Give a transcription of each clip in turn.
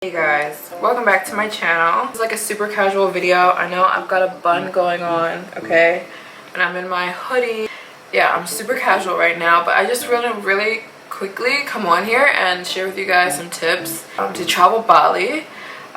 Hey guys, welcome back to my channel. It's like a super casual video. I know I've got a bun going on, okay, and I'm in my hoodie. Yeah, I'm super casual right now, but I just want to really quickly come on here and share with you guys some tips to travel Bali.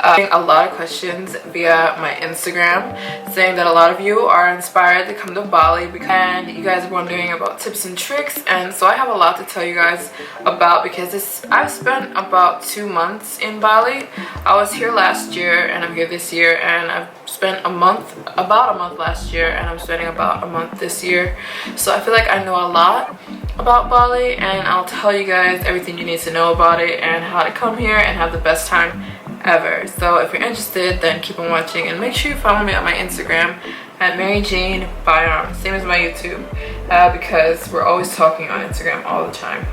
A lot of questions via my Instagram saying that a lot of you are inspired to come to Bali and you guys are wondering about tips and tricks, and so I have a lot to tell you guys about because I've spent about 2 months in Bali. I was here last year and I'm here this year, and I've spent about a month last year, and I'm spending about a month this year. So I feel like I know a lot about Bali, and I'll tell you guys everything you need to know about it and how to come here and have the best time ever. So if you're interested, then keep on watching, and make sure you follow me on my Instagram at Maryjane Byarm, same as my YouTube, because we're always talking on Instagram all the time.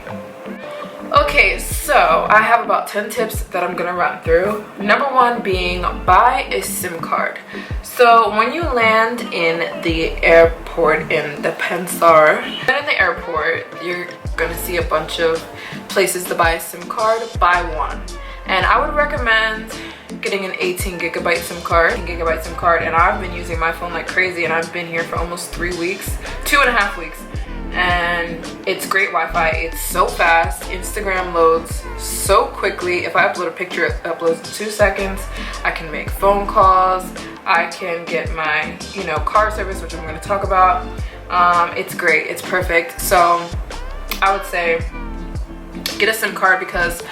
Okay, so I have about 10 tips that I'm gonna run through. Number one being buy a SIM card. So when you land in the airport in the Pensar, in the airport, you're gonna see a bunch of places to buy a SIM card. Buy one. And I would recommend getting an 18GB SIM card, and I've been using my phone like crazy, and I've been here for almost 3 weeks, 2.5 weeks, and it's great Wi-Fi. It's so fast. Instagram loads so quickly. If I upload a picture, it uploads in 2 seconds. I can make phone calls. I can get my, car service, which I'm going to talk about. It's great. It's perfect. So I would say get a SIM card because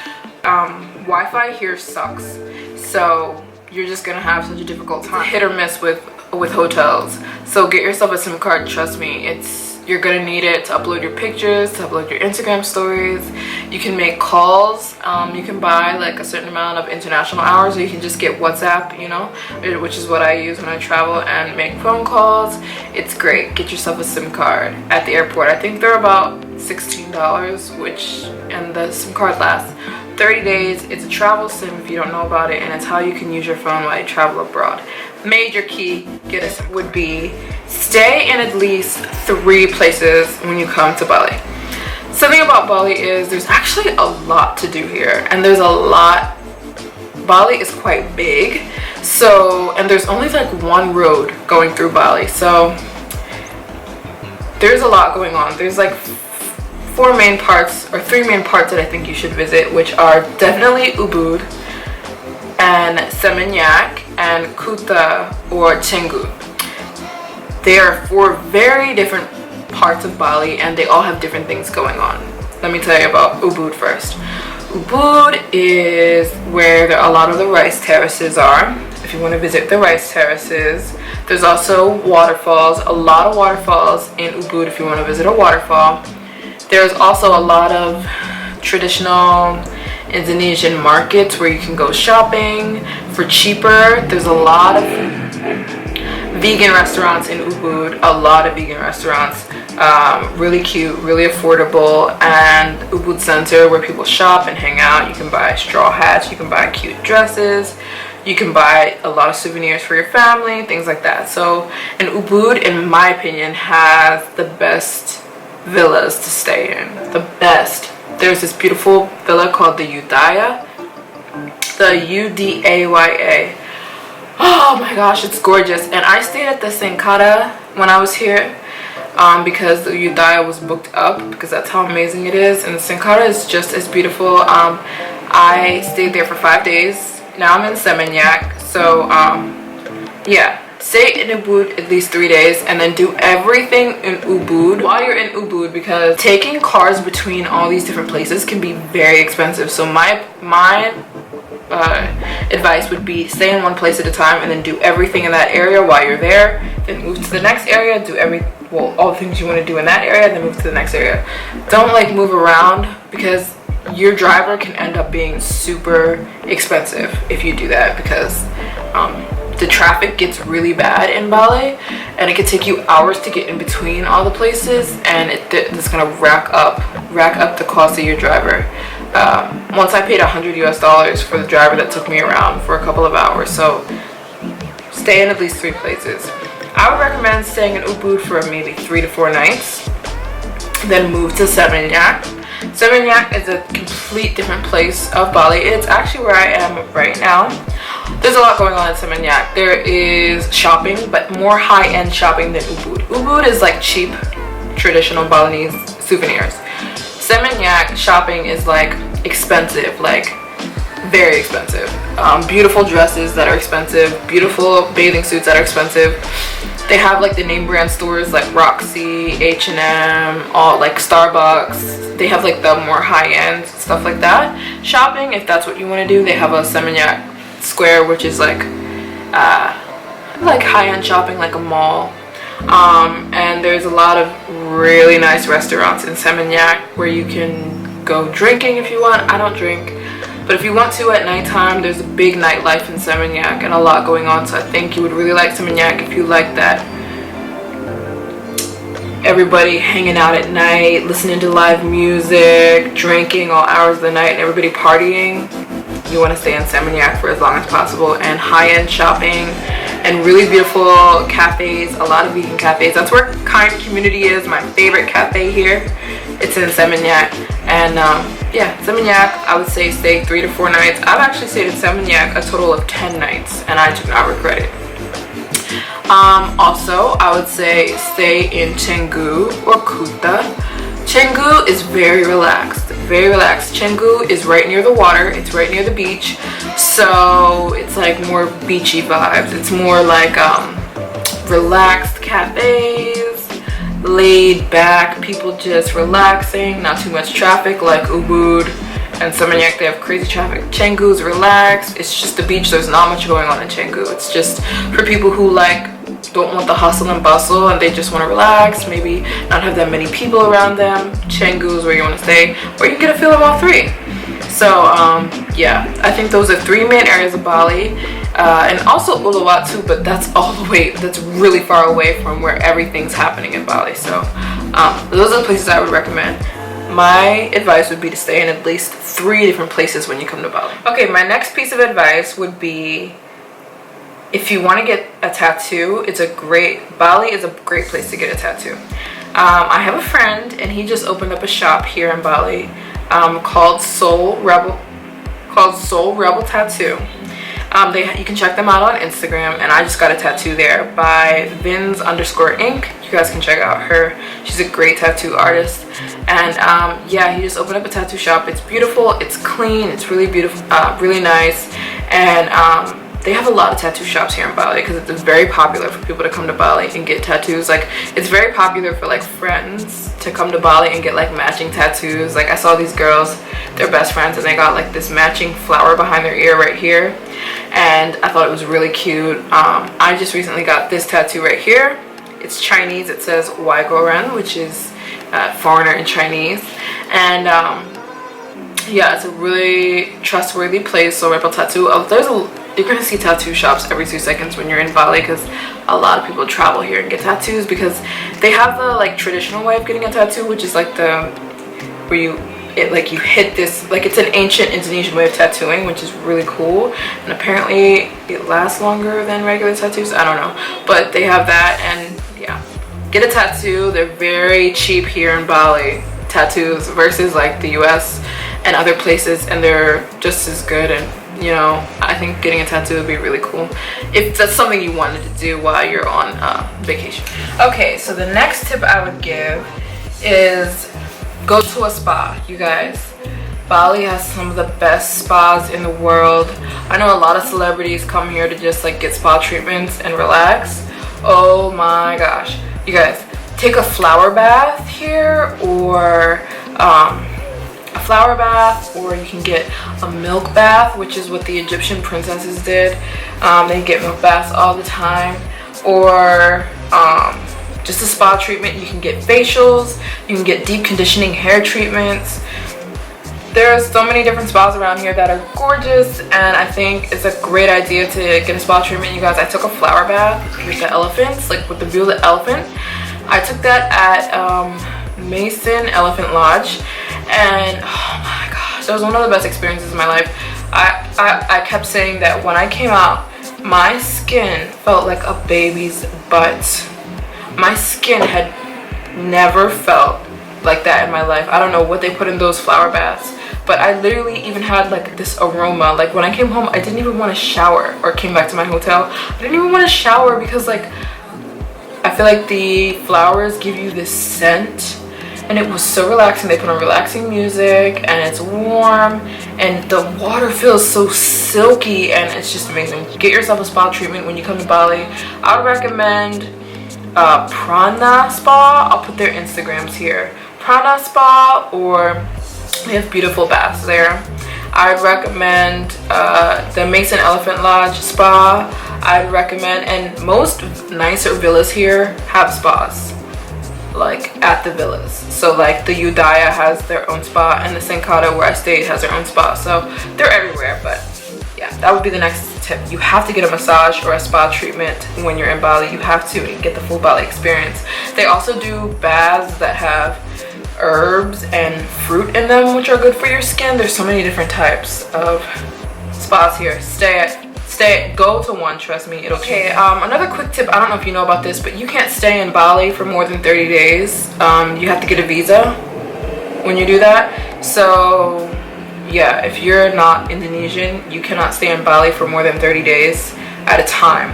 Wi-Fi here sucks, so you're just gonna have such a difficult time. It's hit or miss with hotels. So get yourself a SIM card. Trust me, you're gonna need it to upload your pictures, to upload your Instagram stories. You can make calls. You can buy like a certain amount of international hours, or you can just get WhatsApp, which is what I use when I travel, and make phone calls. It's great. Get yourself a SIM card at the airport. I think they're about $16, and the SIM card lasts 30 days. It's a travel SIM if you don't know about it, and it's how you can use your phone while you travel abroad. Major key would be stay in at least 3 places when you come to Bali. Something about Bali is there's actually a lot to do here, and Bali is quite big, and there's only like one road going through Bali, so there's a lot going on. There's like 3 main parts that I think you should visit, which are definitely Ubud and Seminyak and Kuta or Canggu. They are 4 very different parts of Bali, and they all have different things going on. Let me tell you about Ubud first. Ubud is where a lot of the rice terraces are. If you want to visit the rice terraces, there's also waterfalls, a lot of waterfalls in Ubud if you want to visit a waterfall. There's also a lot of traditional Indonesian markets where you can go shopping for cheaper. There's a lot of vegan restaurants in Ubud, really cute, really affordable, and Ubud Center where people shop and hang out. You can buy straw hats, you can buy cute dresses, you can buy a lot of souvenirs for your family, things like that. So, and Ubud, in my opinion, has the best villas to stay in. The best. There's this beautiful villa called the Udaya. The Udaya. Oh my gosh, it's gorgeous. And I stayed at the Sankara when I was here because the Udaya was booked up, because that's how amazing it is. And the Sankara is just as beautiful. I stayed there for 5 days. Now I'm in Seminyak. So yeah. Stay in Ubud at least 3 days, and then do everything in Ubud while you're in Ubud, because taking cars between all these different places can be very expensive. So my advice would be stay in one place at a time, and then do everything in that area while you're there. Then move to the next area, all the things you want to do in that area, then move to the next area. Don't like move around, because your driver can end up being super expensive if you do that, because the traffic gets really bad in Bali, and it could take you hours to get in between all the places, and it's gonna rack up the cost of your driver. Once I paid $100 for the driver that took me around for a couple of hours. So stay in at least 3 places. I would recommend staying in Ubud for maybe 3 to 4 nights, then move to Seminyak. Seminyak is a complete different place of Bali. It's actually where I am right now. There's a lot going on in Seminyak. There is shopping, but more high-end shopping than Ubud. Ubud is like cheap, traditional Balinese souvenirs. Seminyak shopping is like expensive, like very expensive. Beautiful dresses that are expensive, beautiful bathing suits that are expensive. They have like the name brand stores like Roxy, H&M, all like Starbucks. They have like the more high-end stuff like that. Shopping, if that's what you want to do, they have a Seminyak Square, which is like high-end shopping, like a mall. And there's a lot of really nice restaurants in Seminyak where you can go drinking if you want. I don't drink, but if you want to at nighttime, there's a big nightlife in Seminyak and a lot going on. So I think you would really like Seminyak if you like that. Everybody hanging out at night, listening to live music, drinking all hours of the night, and everybody partying. You want to stay in Seminyak for as long as possible. And high-end shopping and really beautiful cafes, a lot of vegan cafes. That's where Kind Community is, my favorite cafe here. It's in Seminyak. And yeah, Seminyak, I would say stay 3 to 4 nights. I've actually stayed in Seminyak a total of 10 nights, and I do not regret it. Also, I would say stay in Canggu or Kuta. Canggu is very relaxed, very relaxed. Canggu is right near the water, it's right near the beach, so it's like more beachy vibes. It's more like relaxed cafes, laid back, people just relaxing, not too much traffic like Ubud and Seminyak. They have crazy traffic. Canggu's relaxed, it's just the beach, there's not much going on in Canggu. It's just for people who like don't want the hustle and bustle and they just want to relax, maybe not have that many people around them. Canggu is where you want to stay, or you can get a feel of all three. So yeah, I think those are 3 main areas of Bali, and also Uluwatu, but that's all the way, that's really far away from where everything's happening in Bali. So those are the places I would recommend. My advice would be to stay in at least 3 different places when you come to Bali. Okay, my next piece of advice would be, if you want to get a tattoo, Bali is a great place to get a tattoo. I have a friend and he just opened up a shop here in Bali called Soul Rebel Tattoo. You can check them out on Instagram, and I just got a tattoo there by Vins_Ink. You guys can check out her. She's a great tattoo artist. And yeah, he just opened up a tattoo shop. It's beautiful, it's clean, it's really beautiful, really nice. And they have a lot of tattoo shops here in Bali because it's very popular for people to come to Bali and get tattoos. Like, it's very popular for like friends to come to Bali and get like matching tattoos. Like, I saw these girls, they're best friends, and they got like this matching flower behind their ear right here, and I thought it was really cute. I just recently got this tattoo right here. It's Chinese. It says Waigoren, which is foreigner in Chinese. And yeah, it's a really trustworthy place. So Rebel Tattoo, you're going to see tattoo shops every 2 seconds when you're in Bali, because a lot of people travel here and get tattoos because they have the like traditional way of getting a tattoo, which is like where you hit this, like it's an ancient Indonesian way of tattooing, which is really cool, and apparently it lasts longer than regular tattoos. I don't know, but they have that. And yeah, get a tattoo. They're very cheap here in Bali, tattoos, versus like the US and other places, and they're just as good. And you know, I think getting a tattoo would be really cool if that's something you wanted to do while you're on vacation. Okay, so the next tip I would give is go to a spa, you guys. Bali has some of the best spas in the world. I know a lot of celebrities come here to just like get spa treatments and relax. Oh my gosh, you guys, take a flower bath here, or a flower bath, or you can get a milk bath, which is what the Egyptian princesses did. They get milk baths all the time. Or just a spa treatment. You can get facials, you can get deep conditioning hair treatments. There's so many different spas around here that are gorgeous, and I think it's a great idea to get a spa treatment. You guys, I took a flower bath with the elephants, like with the view of the elephant. I took that at Mason Elephant Lodge, and oh my gosh, it was one of the best experiences of my life. I kept saying that when I came out, my skin felt like a baby's butt. My skin had never felt like that in my life. I don't know what they put in those flower baths, but I literally even had like this aroma. Like when I came home, I didn't even want to shower, or came back to my hotel, I didn't even want to shower because like I feel like the flowers give you this scent, and it was so relaxing. They put on relaxing music, and it's warm, and the water feels so silky, and it's just amazing. Get yourself a spa treatment when you come to Bali. I would recommend Prana Spa. I'll put their Instagrams here. Prana Spa, or they have beautiful baths there. I'd recommend the Mason Elephant Lodge Spa. I'd recommend, and most nicer villas here have spas, like at the villas. So like the Udaya has their own spa, and the Senkata where I stayed has their own spa. So they're everywhere. But yeah, that would be the next tip. You have to get a massage or a spa treatment when you're in Bali. You have to get the full Bali experience. They also do baths that have herbs and fruit in them, which are good for your skin. There's so many different types of spas here. Go to one, trust me, it'll okay. Another quick tip, I don't know if you know about this, but you can't stay in Bali for more than 30 days. You have to get a visa when you do that. So yeah, if you're not Indonesian, you cannot stay in Bali for more than 30 days at a time.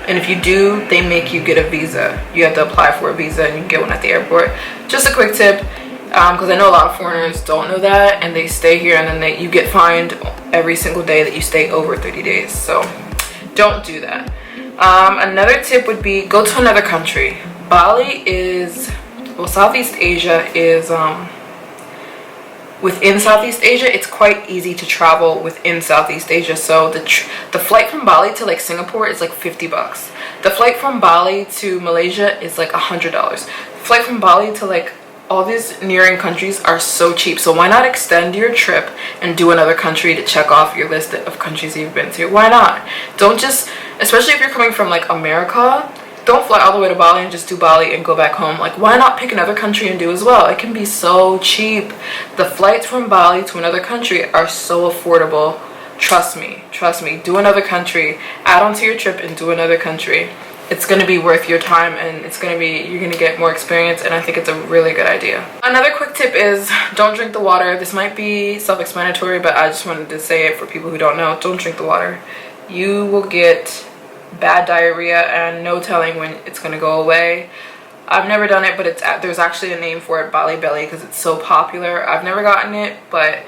And if you do, they make you get a visa. You have to apply for a visa, and you can get one at the airport. Just a quick tip, because I know a lot of foreigners don't know that, and they stay here, and then you get fined every single day that you stay over 30 days. So don't do that. Another tip would be go to another country. Bali is, well, Southeast Asia is within Southeast Asia. It's quite easy to travel within Southeast Asia. So the flight from Bali to like Singapore is like 50 bucks. The flight from Bali to Malaysia is like $100. Flight from Bali to like all these nearing countries are so cheap. So why not extend your trip and do another country to check off your list of countries you've been to? Why not? Don't just, especially if you're coming from like America, don't fly all the way to Bali and just do Bali and go back home. Like, why not pick another country and do as well? It can be so cheap. The flights from Bali to another country are so affordable. Trust me, do another country. Add on to your trip and do another country. It's going to be worth your time, and you're going to get more experience, and I think it's a really good idea. Another quick tip is don't drink the water. This might be self-explanatory, but I just wanted to say it for people who don't know. Don't drink the water. You will get bad diarrhea, and no telling when it's going to go away. I've never done it, but there's actually a name for it, Bali belly, because it's so popular. I've never gotten it, but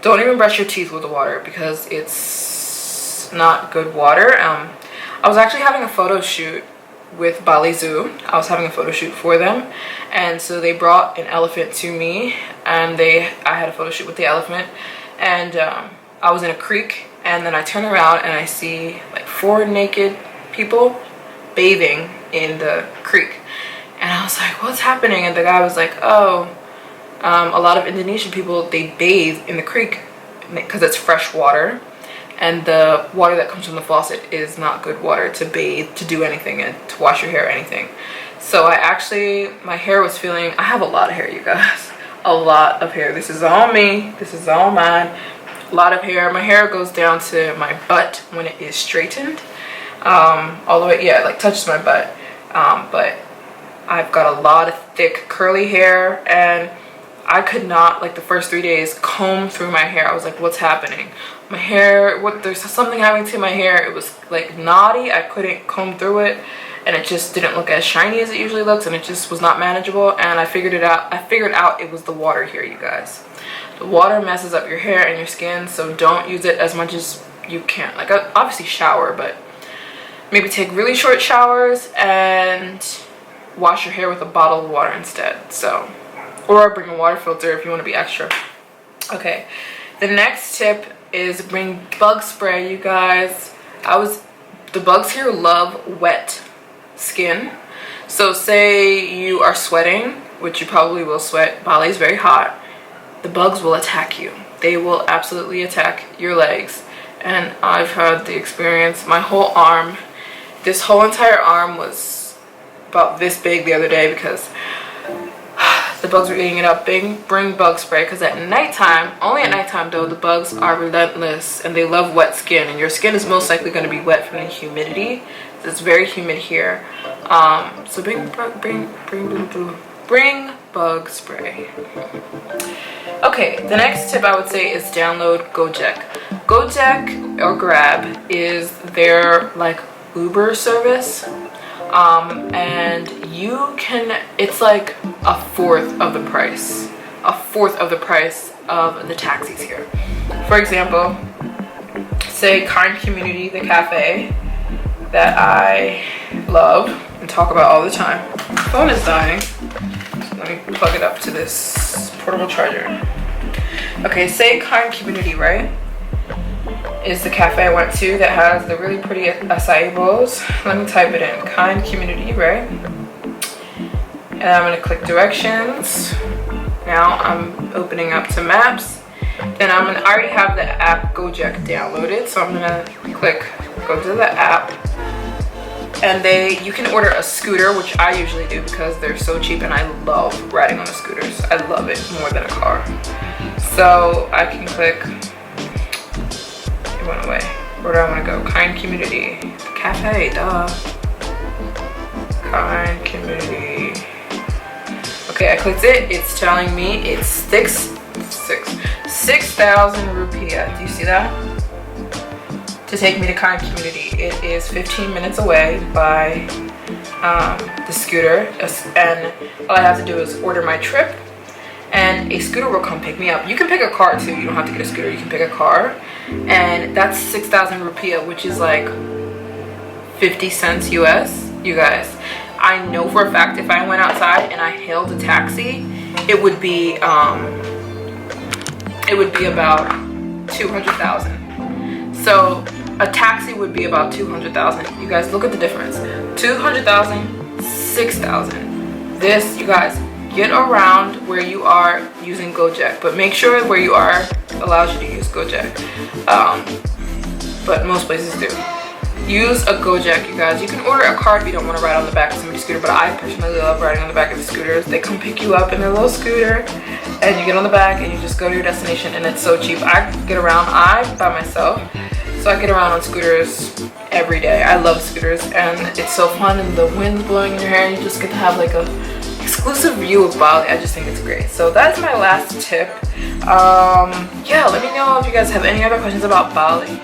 don't even brush your teeth with the water because it's not good water. I was actually having a photo shoot with Bali Zoo. I was having a photo shoot for them, and so they brought an elephant to me, and I had a photo shoot with the elephant, and I was in a creek, and then I turn around and I see like 4 naked people bathing in the creek, and I was like, what's happening? And the guy was like, oh, a lot of Indonesian people, they bathe in the creek because it's fresh water, and the water that comes from the faucet is not good water to bathe, to do anything, and to wash your hair or anything. So my hair was feeling, I have a lot of hair, you guys, a lot of hair. This is all me, this is all mine. A lot of hair. My hair goes down to my butt when it is straightened, all the way, yeah, it like touches my butt, but I've got a lot of thick curly hair, and I could not, like the first 3 days, comb through my hair. I was like, what's happening? My hair, there's something happening to my hair. It was like knotty. I couldn't comb through it, and it just didn't look as shiny as it usually looks, and it just was not manageable, and I figured it out. I figured out it was the water here, you guys. The water messes up your hair and your skin, so don't use it as much as you can. Like, obviously shower, but maybe take really short showers and wash your hair with a bottle of water instead. So, or bring a water filter if you want to be extra. Okay, the next tip is bring bug spray, you guys. The bugs here love wet skin. So say you are sweating, which you probably will sweat. Bali is very hot. The bugs will attack you. They will absolutely attack your legs. And I've had the experience. My whole arm, this whole entire arm was about this big the other day because the bugs were eating it up. Bring bug spray, because at nighttime, only at nighttime though, the bugs are relentless and they love wet skin, and your skin is most likely going to be wet from the humidity. It's very humid here. So bring bug spray. Okay, the next tip I would say is download Gojek. Gojek or Grab is their like Uber service, and you can, it's like a fourth of the price of the taxis here. For example, say Kind Community, the cafe that I love and talk about all the time. My phone is dying. Let me plug it up to this portable charger. Okay, say Kind Community, right? Is the cafe I went to that has the really pretty acai bowls. Let me type it in, Kind Community, right? And I'm gonna click directions. Now I'm opening up to maps. Then I already have the app Gojek downloaded, so I'm gonna click go to the app. And you can order a scooter, which I usually do because they're so cheap and I love riding on the scooters. I love it more than a car. So I can click, it went away. Where do I want to go? Kind Community. Cafe, duh. Kind Community. Okay, I clicked it. It's telling me it's 6,000 rupiah. Do you see that? To take me to Kind Community. It is 15 minutes away by the scooter, and all I have to do is order my trip and a scooter will come pick me up. You can pick a car too, you don't have to get a scooter, you can pick a car, and that's 6,000 rupiah, which is like 50 cents US. You guys, I know for a fact if I went outside and I hailed a taxi, it would be about 200,000. So a taxi would be about 200,000. You guys, look at the difference. 200,000, 6,000. This, you guys, get around where you are using Gojek, but make sure where you are allows you to use Gojek. But most places do. Use a Gojek, you guys. You can order a car if you don't want to ride on the back of somebody's scooter, but I personally love riding on the back of the scooters. They come pick you up in their little scooter, and you get on the back, and you just go to your destination, and it's so cheap. I get around, I'm by myself, so I get around on scooters every day. I love scooters, and it's so fun, and the wind's blowing in your hair, and you just get to have like a exclusive view of Bali. I just think it's great. So that's my last tip. Yeah, let me know if you guys have any other questions about Bali.